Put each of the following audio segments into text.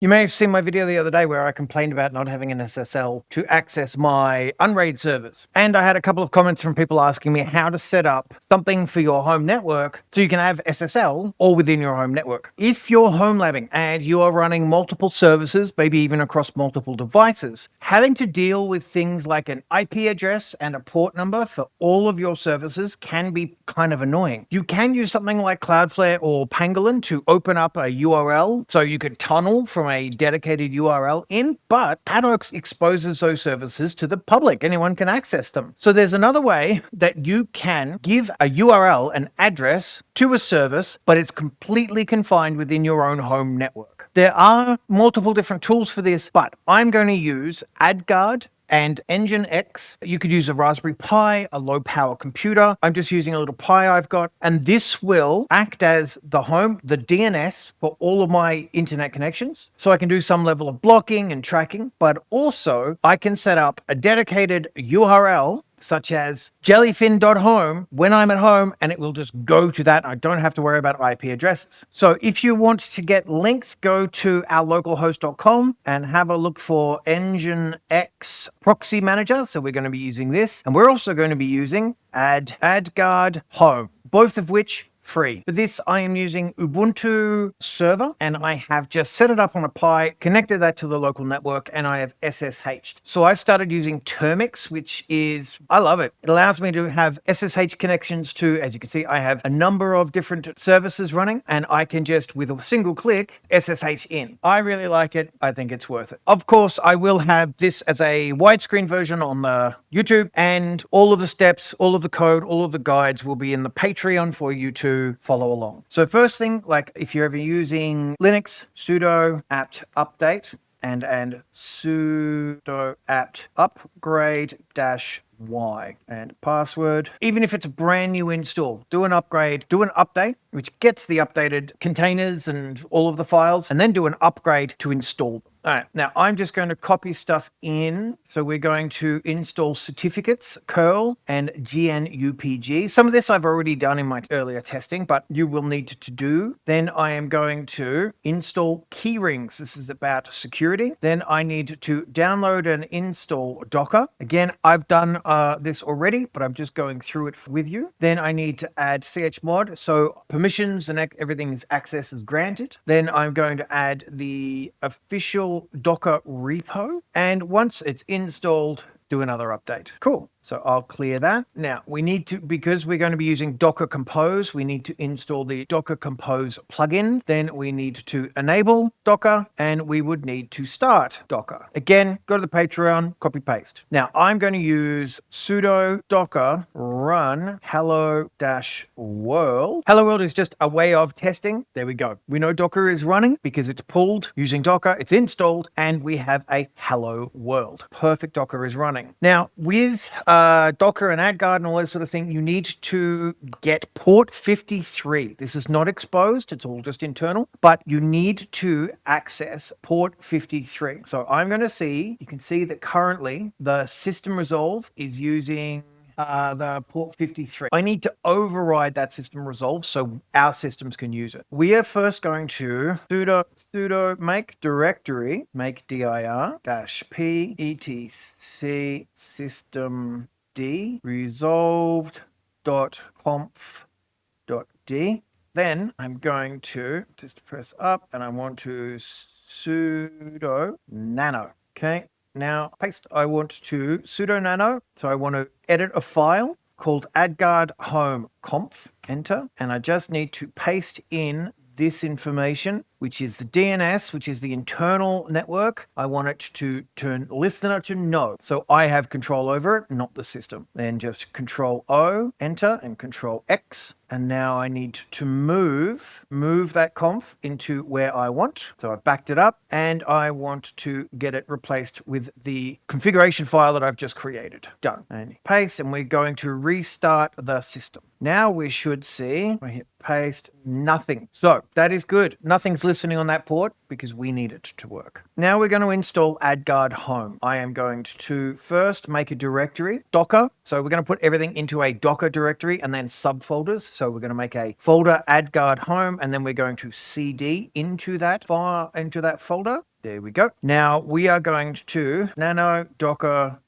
You may have seen my video the other day where I complained about not having an SSL to access my Unraid servers. And I had a couple of comments from people asking me how to set up something for your home network so you can have SSL all within your home network. If you're home labbing and you are running multiple services, maybe even across multiple devices, having to deal with things like an IP address and a port number for all of your services can be kind of annoying. You can use something like Cloudflare or Pangolin to open up a URL so you could tunnel from a dedicated URL in, but AdGuard exposes those services to the public. Anyone can access them. So there's another way that you can give a URL, an address, to a service, but it's completely confined within your own home network. There are multiple different tools for this, but I'm going to use AdGuard and Nginx. You could use a Raspberry Pi, a low power computer. I'm just using a little Pi I've got, and this will act as the DNS for all of my internet connections. So I can do some level of blocking and tracking, but also I can set up a dedicated URL such as jellyfin.home when I'm at home, and it will just go to that. I don't have to worry about IP addresses. So if you want to get links, go to ourlocalhost.com and have a look for Nginx Proxy Manager. So we're going to be using this, and we're also going to be using AdGuard Home, both of which free. For this, I am using Ubuntu Server, and I have just set it up on a Pi, connected that to the local network, and I have SSH'd. So I've started using Termix, which is, I love it. It allows me to have SSH connections to, as you can see, I have a number of different services running, and I can just, with a single click, SSH in. I really like it. I think it's worth it. Of course, I will have this as a widescreen version on the YouTube, and all of the steps, all of the code, all of the guides will be in the Patreon for you to follow along. So first thing, like if you're ever using Linux, sudo apt update and sudo apt upgrade -y and password. Even if it's a brand new install, do an upgrade, do an update, which gets the updated containers and all of the files, and then do an upgrade to install them. All right, now I'm just going to copy stuff in. So we're going to install certificates, curl, and GNUPG. Some of this I've already done in my earlier testing, but you will need to do. Then I am going to install keyrings. This is about security. Then I need to download and install Docker. Again, I've done this already, but I'm just going through it with you. Then I need to add chmod, so permissions and everything is access is granted. Then I'm going to add the official Docker repo, and once it's installed, do another update. Cool. So I'll clear that. Now we need to, because we're going to be using Docker Compose, we need to install the Docker Compose plugin. Then we need to enable Docker, and we would need to start Docker. Again, go to the Patreon, copy paste. Now I'm going to use sudo docker run hello-world. Hello world is just a way of testing. There we go. We know Docker is running because it's pulled using Docker, it's installed, and we have a hello world. Perfect. Docker is running. Now with Docker and AdGuard and all that sort of thing, you need to get port 53. This is not exposed, it's all just internal, but you need to access port 53. So I'm going to see, you can see that currently the system resolve is using the port 53. I need to override that system resolve so our systems can use it. We are first going to sudo make directory, make dir -p etc system d resolved.conf.d. Then I'm going to just press up, and I want to sudo nano. Okay. Now, paste, I want to sudo nano, so I want to edit a file called AdGuard Home conf, enter, and I just need to paste in this information, which is the DNS, which is the internal network. I want it to turn listener to no. So I have control over it, not the system. Then just Control O, enter, and Control X. And now I need to move that conf into where I want. So I've backed it up, and I want to get it replaced with the configuration file that I've just created. Done. And paste, and we're going to restart the system. Now we should see, I hit paste, nothing. So that is good. Nothing's listening on that port because we need it to work. Now we're going to install AdGuard Home. I am going to first make a directory, Docker. So we're going to put everything into a Docker directory and then subfolders. So we're going to make a folder AdGuard Home, and then we're going to cd into that file, into that folder. There we go. Now we are going to nano docker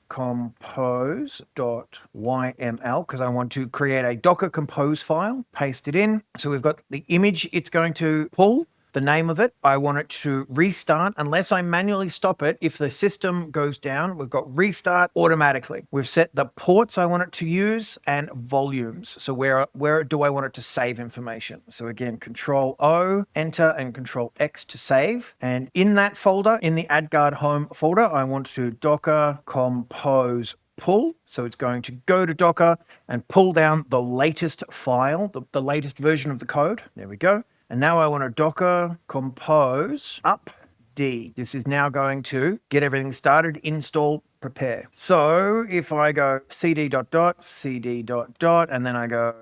compose.yml because I want to create a Docker compose file, paste it in. So we've got the image it's going to pull, the name of it. I want it to restart unless I manually stop it. If the system goes down, we've got restart automatically. We've set the ports I want it to use and volumes. So where do I want it to save information? So again, Control O, enter, and Control X to save. And in that folder, in the AdGuard Home folder, I want to Docker compose pull. So it's going to go to Docker and pull down the latest file, the latest version of the code. There we go. And now I want to Docker compose up D. This is now going to get everything started, install, prepare. So if I go cd ... and then I go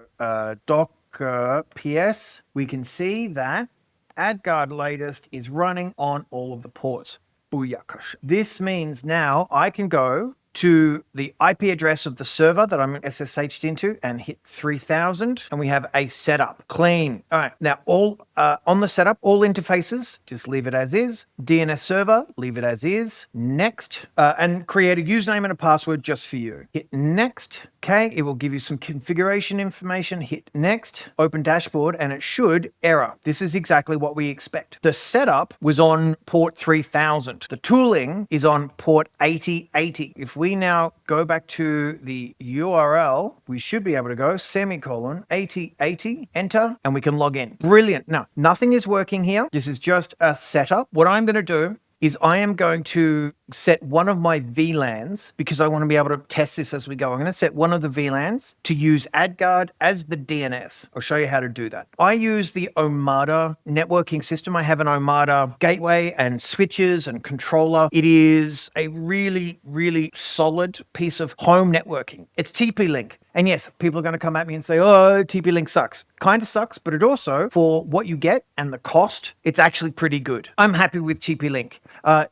Docker PS, we can see that AdGuard latest is running on all of the ports. Booyakash. This means now I can go to the IP address of the server that I'm SSH'd into and hit 3000, and we have a setup. Clean. All right. Now, all on the setup, all interfaces, just leave it as is. DNS server, leave it as is. Next, and create a username and a password just for you. Hit next. Okay, it will give you some configuration information. Hit next, open dashboard, and it should error. This is exactly what we expect. The setup was on port 3000. The tooling is on port 8080. If we now go back to the URL, we should be able to go semicolon 8080, enter, and we can log in. Brilliant. Now, nothing is working here. This is just a setup. What I'm going to do is I am going to set one of my VLANs because I want to be able to test this as we go. I'm going to set one of the VLANs to use AdGuard as the DNS. I'll show you how to do that. I use the Omada networking system. I have an Omada gateway and switches and controller. It is a really, really solid piece of home networking. It's TP-Link. And yes, people are going to come at me and say, oh, TP-Link sucks. Kind of sucks, but it also, for what you get and the cost, it's actually pretty good. I'm happy with TP-Link.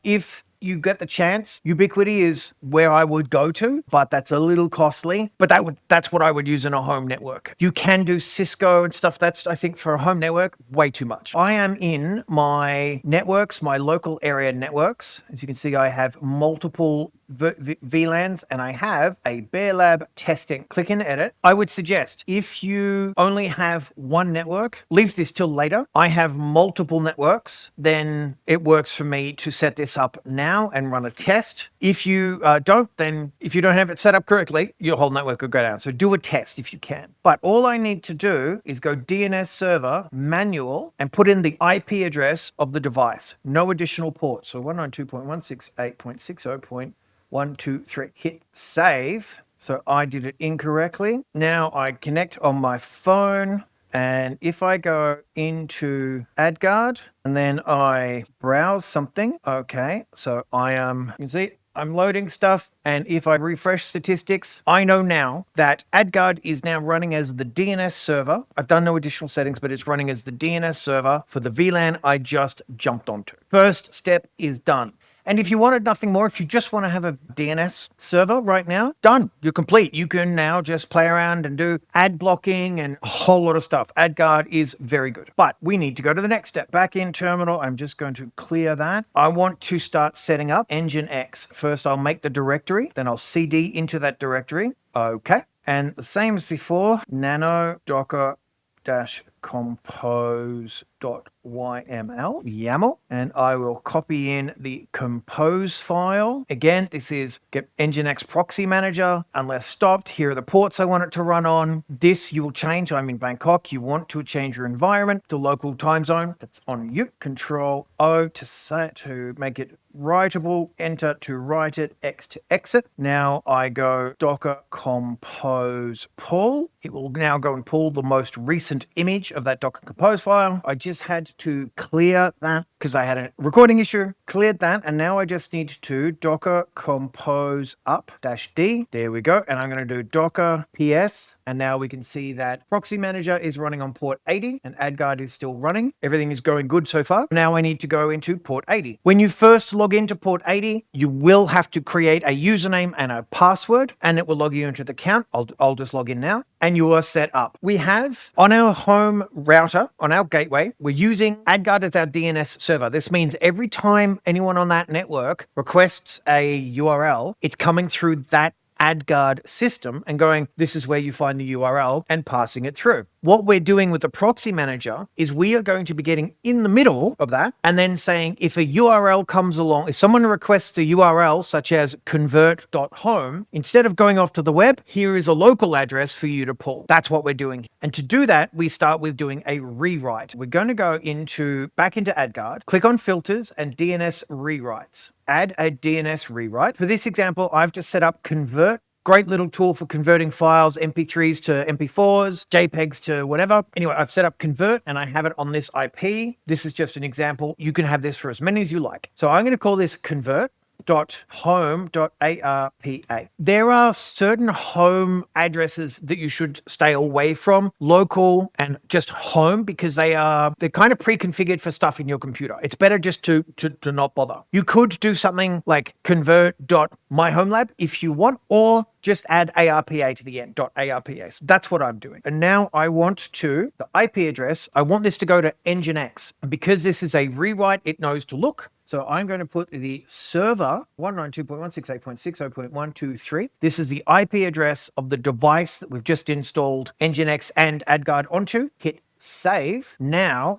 If you get the chance, Ubiquiti is where I would go to, but that's a little costly. But that's what I would use in a home network. You can do Cisco and stuff. That's, I think, for a home network, way too much. I am in my networks, my local area networks. As you can see, I have multiple VLANs, and I have a Bear Lab testing. Click in edit. I would suggest if you only have one network, leave this till later. I have multiple networks, then it works for me to set this up now and run a test. If you don't, then if you don't have it set up correctly, your whole network will go down. So do a test if you can. But all I need to do is go DNS server, manual, and put in the IP address of the device. No additional ports. So 192.168.60. 1, 2, 3. Hit save. So I did it incorrectly. Now I connect on my phone. And if I go into AdGuard and then I browse something, okay, so you can see I'm loading stuff. And if I refresh statistics, I know now that AdGuard is now running as the DNS server. I've done no additional settings, but it's running as the DNS server for the VLAN I just jumped onto. First step is done. And if you wanted nothing more, if you just want to have a DNS server right now, done. You're complete. You can now just play around and do ad blocking and a whole lot of stuff. AdGuard is very good. But we need to go to the next step. Back in terminal, I'm just going to clear that. I want to start setting up Nginx. First, I'll make the directory. Then I'll cd into that directory. Okay. And the same as before, nano docker compose.yml, YAML, and I will copy in the compose file. Again, this is get Nginx Proxy Manager, unless stopped. Here are the ports I want it to run on. This you will change. I'm in Bangkok. You want to change your environment to local time zone. That's on you. Control O to make it writable, enter to write it, X to exit. Now I go docker compose pull. It will now go and pull the most recent image of that Docker compose file. I just just had to clear that because I had a recording issue, cleared that, and now I just need to docker compose up -d. There we go. And I'm going to do docker ps, and now we can see that Proxy Manager is running on port 80 and AdGuard is still running. Everything is going good so far. Now I need to go into port 80. When you first log into port 80, you will have to create a username and a password, and it will log you into the account. I'll just log in now, and you are set up. We have on our home router, on our gateway, we're using AdGuard as our DNS server. This means every time anyone on that network requests a URL, it's coming through that AdGuard system and going, this is where you find the URL, and passing it through. What we're doing with the Proxy Manager is we are going to be getting in the middle of that and then saying if a URL comes along, if someone requests a URL such as convert.home, instead of going off to the web, here is a local address for you to pull. That's what we're doing. And to do that, we start with doing a rewrite. We're going to go back into AdGuard, click on filters and DNS rewrites. Add a DNS rewrite. For this example, I've just set up convert. Great little tool for converting files, MP3s to MP4s, JPEGs to whatever. Anyway, I've set up convert and I have it on this IP. This is just an example. You can have this for as many as you like. So I'm going to call this convert.home.arpa. There are certain home addresses that you should stay away from, local and just home, because they're kind of pre-configured for stuff in your computer. It's better just to not bother. You could do something like convert.myhomelab if you want, or just add ARPA to the end, .arpa. So that's what I'm doing. And now I want the IP address, I want this to go to Nginx. And because this is a rewrite, it knows to look. So I'm going to put the server 192.168.60.123. This is the IP address of the device that we've just installed Nginx and AdGuard onto. Hit save. Now,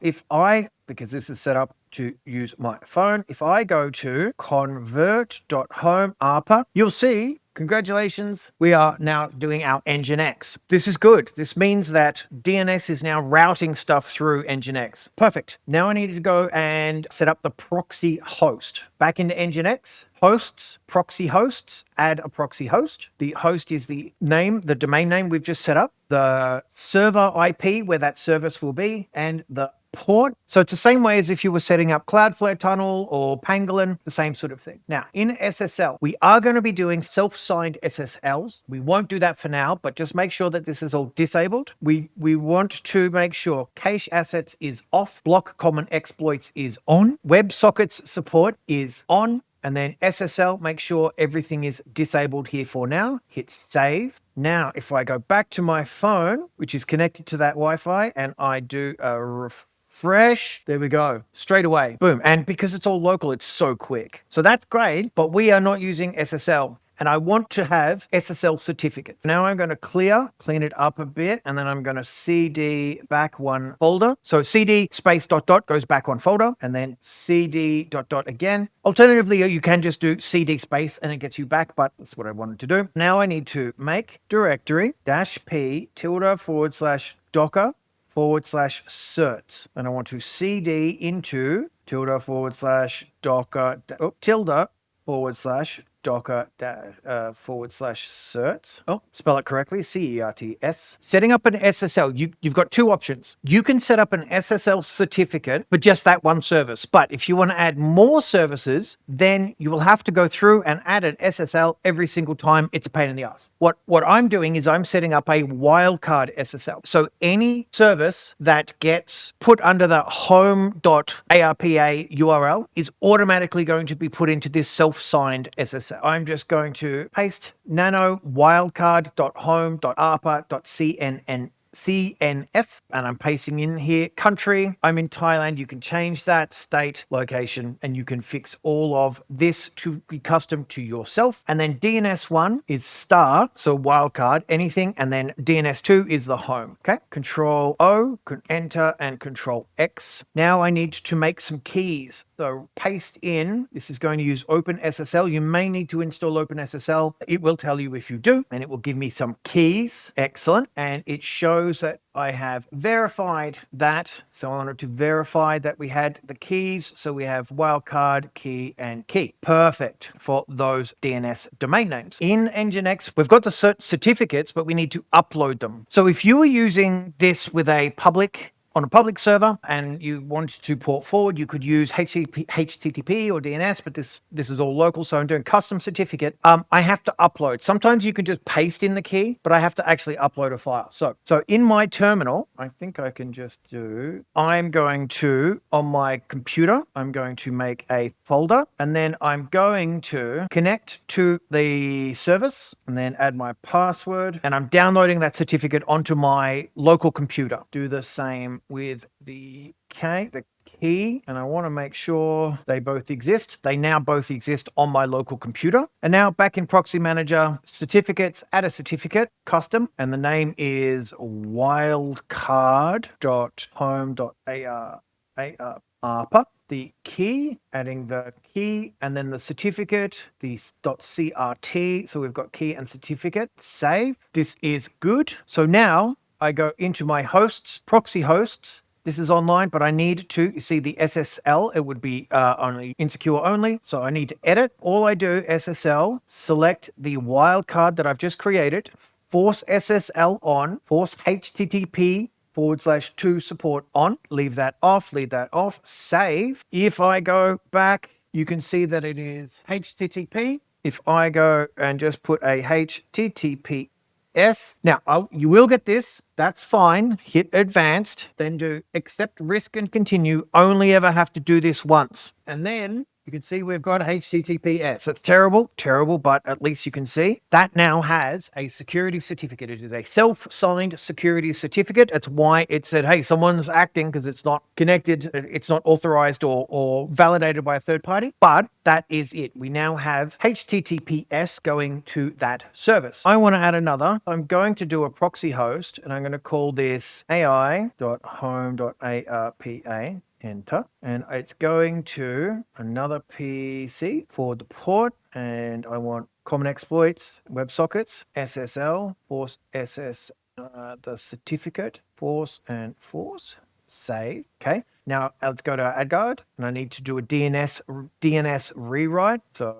because this is set up to use my phone, if I go to convert.home.arpa, you'll see, congratulations, we are now doing our Nginx. This is good. This means that DNS is now routing stuff through Nginx. Perfect. Now I need to go and set up the proxy host. Back into Nginx, hosts, proxy hosts, add a proxy host. The host is the name, the domain name we've just set up, the server IP where that service will be, and the port. So it's the same way as if you were setting up Cloudflare Tunnel or Pangolin, the same sort of thing. Now, in SSL, we are going to be doing self-signed SSLs. We won't do that for now, but just make sure that this is all disabled. We want to make sure cache assets is off, block common exploits is on, WebSockets support is on, and then SSL, make sure everything is disabled here for now. Hit save. Now, if I go back to my phone, which is connected to that Wi-Fi, and I do a refresh, there we go, straight away, boom. And because it's all local, it's so quick. So that's great, but we are not using SSL. And I want to have SSL certificates. Now I'm going to clean it up a bit, and then I'm going to CD back one folder. So CD space ... goes back one folder, and then CD ... again. Alternatively, you can just do CD space and it gets you back, but that's what I wanted to do. Now I need to make directory -p ~docker /certs. And I want to CD into ~docker docker /certs. Oh, spell it correctly, CERTS. Setting up an SSL, you've got two options. You can set up an SSL certificate for just that one service. But if you want to add more services, then you will have to go through and add an SSL every single time. It's a pain in the ass. What I'm doing is I'm setting up a wildcard SSL. So any service that gets put under the home.arpa URL is automatically going to be put into this self-signed SSL. I'm just going to paste nano wildcard.home.arpa.cnf, and I'm pasting in here country. I'm in Thailand. You can change that, state, location, and you can fix all of this to be custom to yourself. And then DNS1 is star, so wildcard, anything, and then DNS2 is the home. Okay, Control O, enter, and Control X. Now I need to make some keys. So paste in, this is going to use OpenSSL. You may need to install OpenSSL. It will tell you if you do, and it will give me some keys. Excellent. And it shows that I have verified that. So I wanted to verify that we had the keys. So we have wildcard, key, and key. Perfect for those DNS domain names. In Nginx, we've got the certificates, but we need to upload them. So if you were using this with a public on a public server and you wanted to port forward, you could use HTTP or DNS, but this is all local. So I'm doing custom certificate. I have to upload. Sometimes you can just paste in the key, but I have to actually upload a file. So in my terminal, I think I can just I'm going to, on my computer, I'm going to make a folder, and then I'm going to connect to the service and then add my password, and I'm downloading that certificate onto my local computer. Do the same with the key, and I want to make sure they both exist. They now both exist on my local computer. And now back in Proxy Manager, certificates, add a certificate, custom, and the name is wildcard.home.arpa. The key, adding the key, and then the certificate, the .crt. So we've got key and certificate. Save. This is good. So now I go into my hosts, proxy hosts. This is online, but I need to, you see the SSL, it would be only insecure only. So I need to edit. All I do, SSL, select the wildcard that I've just created, force SSL on, force HTTP/to support on, leave that off, save. If I go back, you can see that it is HTTP. If I go and just put a HTTPS, now you will get this. That's fine. Hit advanced, then do accept risk and continue. Only ever have to do this once. And then you can see we've got HTTPS. It's terrible, but at least you can see that now has a security certificate. It is a self-signed security certificate. That's why it said, hey, someone's acting, because it's not connected, it's not authorized or validated by a third party. But that is it. We now have HTTPS going to that service. I want to add another. I'm going to do a proxy host, and I'm going to call this ai.home.arpa. Enter, and it's going to another PC for the port, and I want common exploits, WebSockets, SSL, force SS, the certificate, force, save. Okay, now let's go to AdGuard, and I need to do a DNS rewrite. So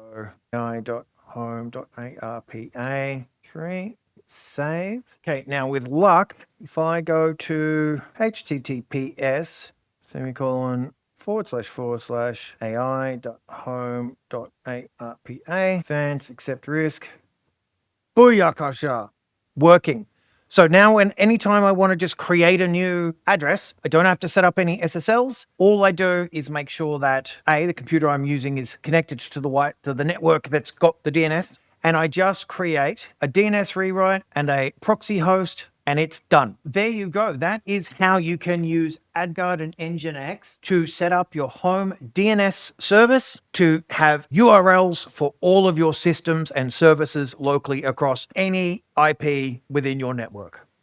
ai.home.arpa 3. Save. Okay, now with luck, if I go to HTTPS //ai.home.arpa, advance, accept risk. Booyakasha. Working. So now anytime I want to just create a new address, I don't have to set up any SSLs. All I do is make sure that the computer I'm using is connected to the network that's got the DNS, and I just create a DNS rewrite and a proxy host, and it's done. There you go. That is how you can use AdGuard and Nginx to set up your home DNS service to have URLs for all of your systems and services locally across any IP within your network.